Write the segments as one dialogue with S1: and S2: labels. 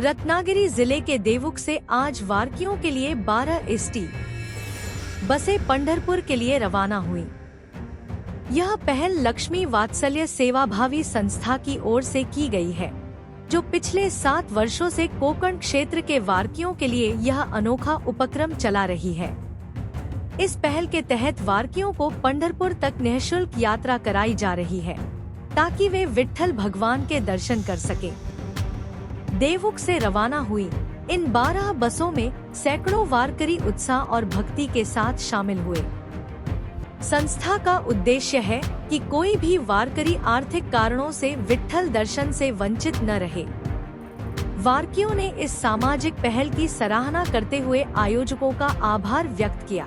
S1: रत्नागिरी जिले के देवुक से आज वारकियों के लिए 12 एसटी बसें पंढरपुर के लिए रवाना हुई। यह पहल लक्ष्मी वात्सल्य सेवाभावी संस्था की ओर से की गई है, जो पिछले 7 वर्षों से कोकण क्षेत्र के वारकियों के लिए यह अनोखा उपक्रम चला रही है। इस पहल के तहत वारकियों को पंढरपुर तक निःशुल्क यात्रा कराई जा रही है, ताकि वे विट्ठल भगवान के दर्शन कर सकें। देवुक से रवाना हुई इन 12 बसों में सैकड़ों वारकरी उत्साह और भक्ति के साथ शामिल हुए। संस्था का उद्देश्य है कि कोई भी वारकरी आर्थिक कारणों से विट्ठल दर्शन से वंचित न रहे। वारकियों ने इस सामाजिक पहल की सराहना करते हुए आयोजकों का आभार व्यक्त किया।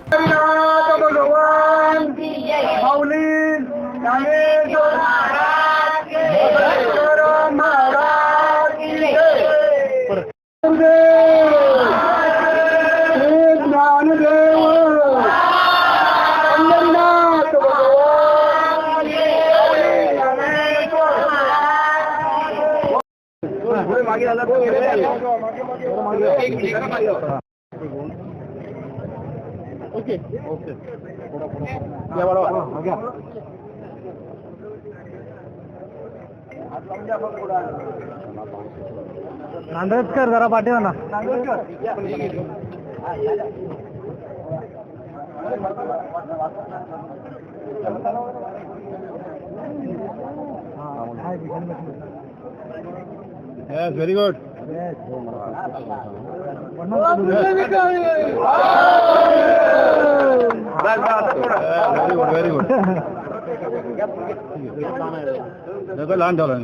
S2: नांदेडकर जरा पाठीवा ना.
S3: Yes, very good.
S2: Yes.
S3: Very good. देखो लॉन्च हो रहा है।